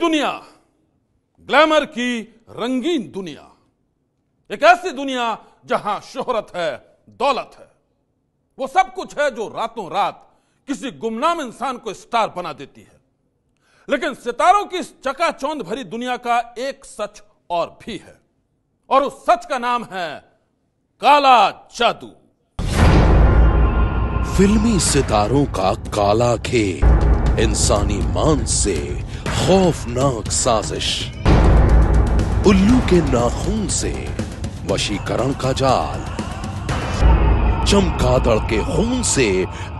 दुनिया, ग्लैमर की रंगीन दुनिया, एक ऐसी दुनिया जहां शोहरत है, दौलत है, वो सब कुछ है जो रातों रात किसी गुमनाम इंसान को स्टार बना देती है। लेकिन सितारों की इस चकाचौंध भरी दुनिया का एक सच और भी है, और उस सच का नाम है काला जादू। फिल्मी सितारों का काला खेल, इंसानी मांस से खौफनाक साजिश, उल्लू के नाखून से वशीकरण का जाल, चमगादड़ के खून से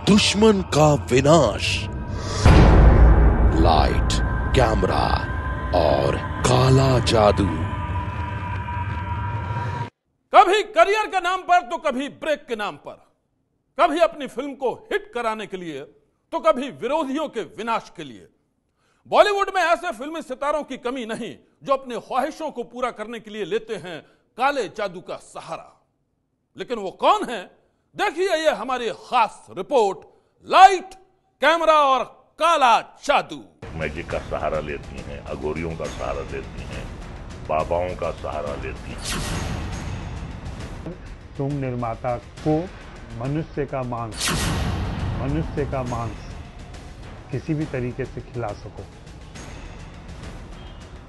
दुश्मन का विनाश, लाइट, कैमरा और काला जादू। कभी करियर के नाम पर तो कभी ब्रेक के नाम पर, कभी अपनी फिल्म को हिट कराने के लिए तो कभी विरोधियों के विनाश के लिए। बॉलीवुड में ऐसे फिल्मी सितारों की कमी नहीं जो अपने ख्वाहिशों को पूरा करने के लिए लेते हैं काले जादू का सहारा। लेकिन वो कौन है, देखिए ये हमारी खास रिपोर्ट, लाइट, कैमरा और काला जादू। मैजिक का सहारा लेती हैं, अघोरियों का सहारा लेती हैं, बाबाओं का सहारा लेती हैं। तुम निर्माता को मनुष्य का मांस किसी भी तरीके से खिला सको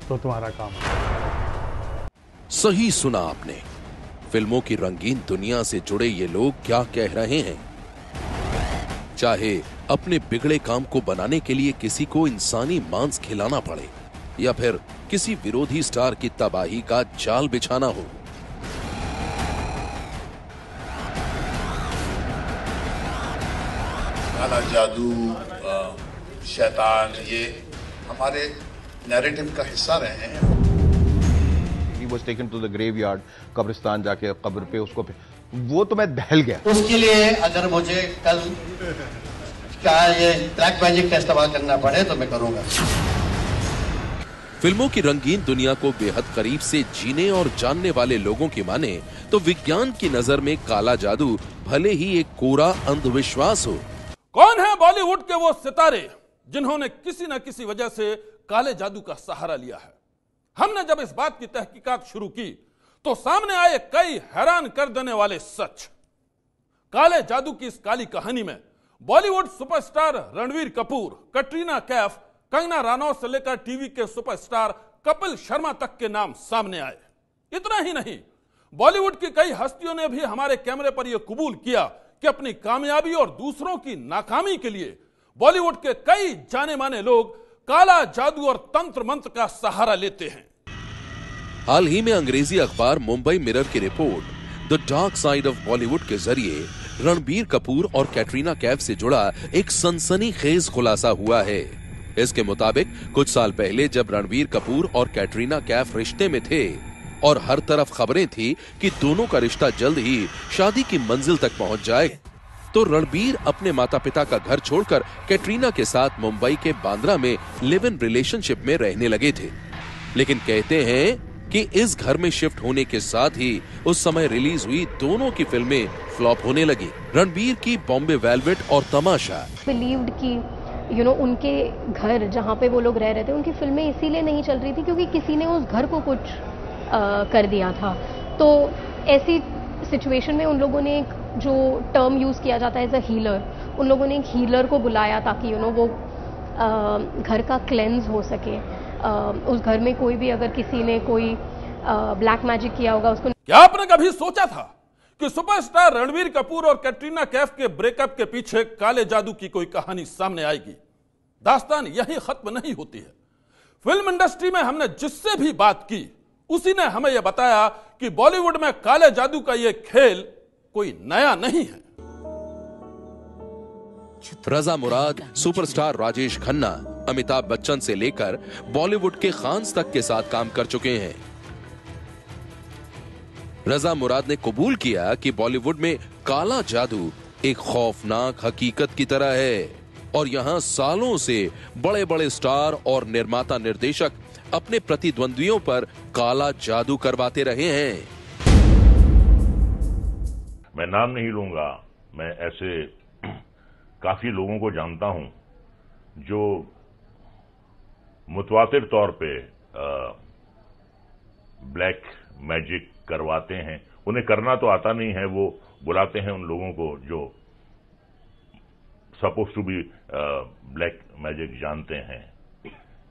तो तुम्हारा काम है। सही सुना आपने। फिल्मों की रंगीन दुनिया से जुड़े ये लोग क्या कह रहे हैं। चाहे अपने बिगड़े काम को बनाने के लिए किसी को इंसानी मांस खिलाना पड़े या फिर किसी विरोधी स्टार की तबाही का जाल बिछाना हो, काला जादू, शैतान, ये हमारे नैरेटिव का हिस्सा रहे हैं। He was taken to the graveyard, कब्रिस्तान जाके कब्र पे उसको, वो तो मैं दहल गया। उसके लिए अगर मुझे कल क्या ये ब्लैक मैजिक का इस्तेमाल करना पड़े तो मैं करूंगा। फिल्मों की रंगीन दुनिया को बेहद करीब से जीने और जानने वाले लोगों की माने तो विज्ञान की नजर में काला जादू भले ही एक कोरा अंधविश्वास हो। कौन है बॉलीवुड के वो सितारे जिन्होंने किसी न किसी वजह से काले जादू का सहारा लिया है। हमने जब इस बात की तहकीकात शुरू की तो सामने आए कई हैरान कर देने वाले सच। काले जादू की इस काली कहानी में बॉलीवुड सुपरस्टार रणवीर कपूर, कटरीना कैफ, कंगना रनौत से लेकर टीवी के सुपरस्टार कपिल शर्मा तक के नाम सामने आए। इतना ही नहीं, बॉलीवुड की कई हस्तियों ने भी हमारे कैमरे पर यह कबूल किया कि अपनी कामयाबी और दूसरों की नाकामी के लिए बॉलीवुड के कई जाने माने लोग काला जादू और तंत्र मंत्र का सहारा लेते हैं। हाल ही में अंग्रेजी अखबार मुंबई मिरर की report the dark side of Bollywood के जरिए रणबीर कपूर और कैटरीना कैफ से जुड़ा एक सनसनीखेज खुलासा हुआ है। इसके मुताबिक कुछ साल पहले जब रणबीर कपूर और कैटरीना कैफ रिश्ते में थे और हर तरफ खबरें थी कि दोनों का रिश्ता जल्द ही शादी की मंजिल तक पहुंच जाए, तो रणबीर अपने माता पिता का घर छोड़कर कैटरीना के साथ मुंबई के बांद्रा में लिव इन रिलेशनशिप में रहने लगे थे। लेकिन कहते हैं कि इस घर में शिफ्ट होने के साथ ही उस समय रिलीज हुई दोनों की फिल्में फ्लॉप होने लगी। रणबीर की बॉम्बे वेलवेट और तमाशा बिलीव्ड कि उनके घर जहाँ पे वो लोग रह रहे थे उनकी फिल्में इसीलिए नहीं चल रही थी क्योंकि किसी ने उस घर को कुछ कर दिया था। तो ऐसी सिचुएशन में उन लोगों ने एक जो टर्म यूज किया जाता है एज अ हीलर, उन लोगों ने एक हीलर को बुलाया ताकि वो घर का क्लेंस हो सके। उस घर में कोई भी अगर किसी ने कोई ब्लैक मैजिक किया होगा उसको। क्या आपने कभी सोचा था कि सुपरस्टार रणबीर कपूर और कैटरीना कैफ के ब्रेकअप के पीछे काले जादू की कोई कहानी सामने आएगी? दास्तान यही खत्म नहीं होती है। फिल्म इंडस्ट्री में हमने जिससे भी बात की उसी ने हमें यह बताया कि बॉलीवुड में काले जादू का यह खेल कोई नया नहीं है। रजा मुराद, सुपरस्टार राजेश खन्ना, अमिताभ बच्चन से लेकर बॉलीवुड के खान्स तक के साथ काम कर चुके हैं। रजा मुराद ने कबूल किया कि बॉलीवुड में काला जादू एक खौफनाक हकीकत की तरह है और यहां सालों से बड़े बड़े स्टार और निर्माता निर्देशक अपने प्रतिद्वंद्वियों पर काला जादू करवाते रहे हैं। मैं नाम नहीं लूंगा, मैं ऐसे काफी लोगों को जानता हूं जो मुतवातिर तौर पे ब्लैक मैजिक करवाते हैं। उन्हें करना तो आता नहीं है, वो बुलाते हैं उन लोगों को जो suppose to be black magic जानते हैं,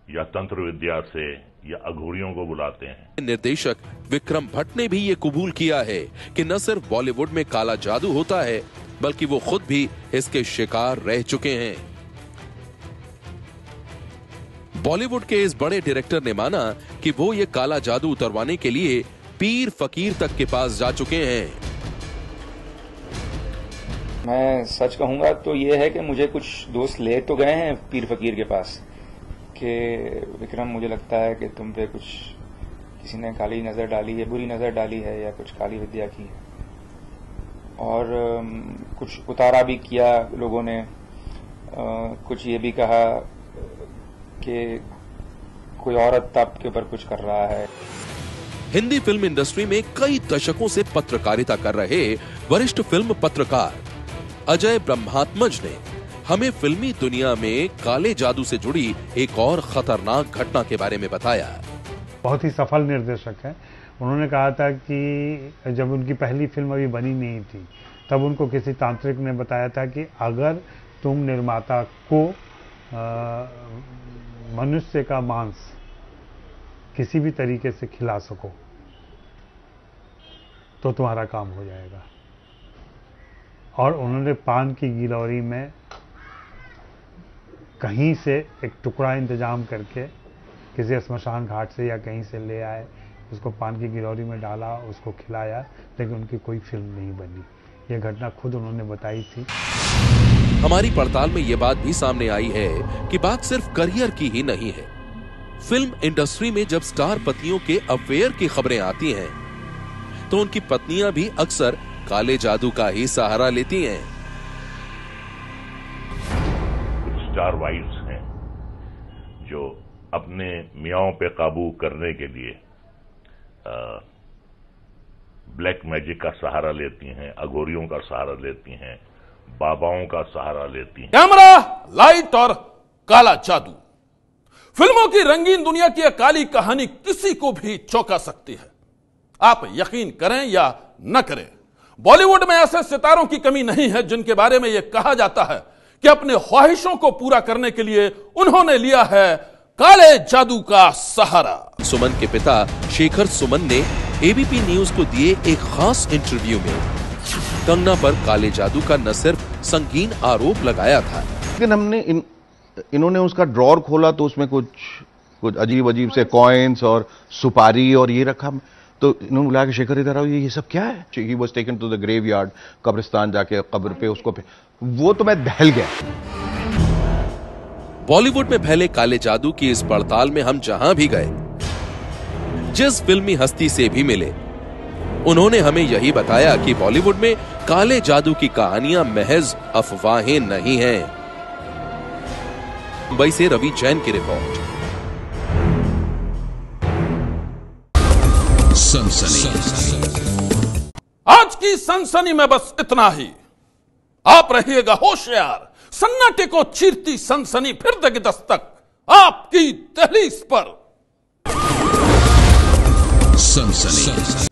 या तंत्र विद्या से, या अघोरियों को बुलाते हैं। निर्देशक विक्रम भट्ट ने भी ये कबूल किया है कि न सिर्फ बॉलीवुड में काला जादू होता है, बल्कि वो खुद भी इसके शिकार रह चुके हैं। बॉलीवुड के इस बड़े डायरेक्टर ने माना कि वो ये काला जादू उतरवाने के लिए पीर फकीर तक के पास जा चुके हैं। मैं सच कहूंगा तो ये है कि मुझे कुछ दोस्त ले तो गए हैं पीर फकीर के पास कि विक्रम, मुझे लगता है कि तुम पे कुछ किसी ने काली नजर डाली है, बुरी नजर डाली है, या कुछ काली विद्या की है। और कुछ उतारा भी किया लोगों ने, कुछ ये भी कहा कि कोई औरत आपके ऊपर कुछ कर रहा है। हिंदी फिल्म इंडस्ट्री में कई दशकों से पत्रकारिता कर रहे वरिष्ठ फिल्म पत्रकार अजय ब्रह्मात्मज ने हमें फिल्मी दुनिया में काले जादू से जुड़ी एक और खतरनाक घटना के बारे में बताया। बहुत ही सफल निर्देशक हैं। उन्होंने कहा था कि जब उनकी पहली फिल्म अभी बनी नहीं थी, तब उनको किसी तांत्रिक ने बताया था कि अगर तुम निर्माता को मनुष्य का मांस किसी भी तरीके से खिला सको तो तुम्हारा काम हो जाएगा। और उन्होंने पान की गिलौरी में कहीं से एक टुकड़ा इंतजाम करके किसी स्मशान घाट से या कहीं से ले आए, उसको पान की गिलौरी में डाला, उसको खिलाया, लेकिन उनकी कोई फिल्म नहीं बनी। ये घटना खुद उन्होंने बताई थी। हमारी पड़ताल में ये बात भी सामने आई है कि बात सिर्फ करियर की ही नहीं है। फिल्म इंडस्ट्री में जब स्टार पतियों के अफेयर की खबरें आती हैं, तो उनकी पत्नियां भी अक्सर काले जादू का ही सहारा लेती हैं। कुछ स्टार वाइफ्स हैं जो अपने मियाओं पे काबू करने के लिए ब्लैक मैजिक का सहारा लेती हैं, अघोरियों का सहारा लेती हैं, बाबाओं का सहारा लेती हैं। कैमरा, लाइट और काला जादू, फिल्मों की रंगीन दुनिया की यह काली कहानी किसी को भी चौंका सकती है। आप यकीन करें या न करें, बॉलीवुड में ऐसे सितारों की कमी नहीं है जिनके बारे में यह कहा जाता है कि अपने ख्वाहिशों को पूरा करने के लिए उन्होंने लिया है काले जादू का सहारा। सुमन के पिता शेखर सुमन ने एबीपी न्यूज को दिए एक खास इंटरव्यू में कंगना पर काले जादू का न सिर्फ संगीन आरोप लगाया था, लेकिन हमने इन्होंने उसका ड्रॉर खोला तो उसमें कुछ अजीब अजीब से कॉइन्स और सुपारी और ये रखा। तो इन्होंने बुला के, शेखर इधर आओ, ये सब क्या है? He was taken to the graveyard, कब्रिस्तान जाके कब्र पे उसको वो तो मैं दहल गया। बॉलीवुड में फैले काले जादू की इस पड़ताल में हम जहां भी गए, जिस फिल्मी हस्ती से भी मिले, उन्होंने हमें यही बताया कि बॉलीवुड में काले जादू की कहानियां महज अफवाहें नहीं हैं। मुंबई से रवि जैन की रिपोर्ट। आज की सनसनी में बस इतना ही। आप रहिएगा होशियार, सन्नाटे को चीरती सनसनी फिर देगी दस्तक आपकी दहलीज पर। सनसनी।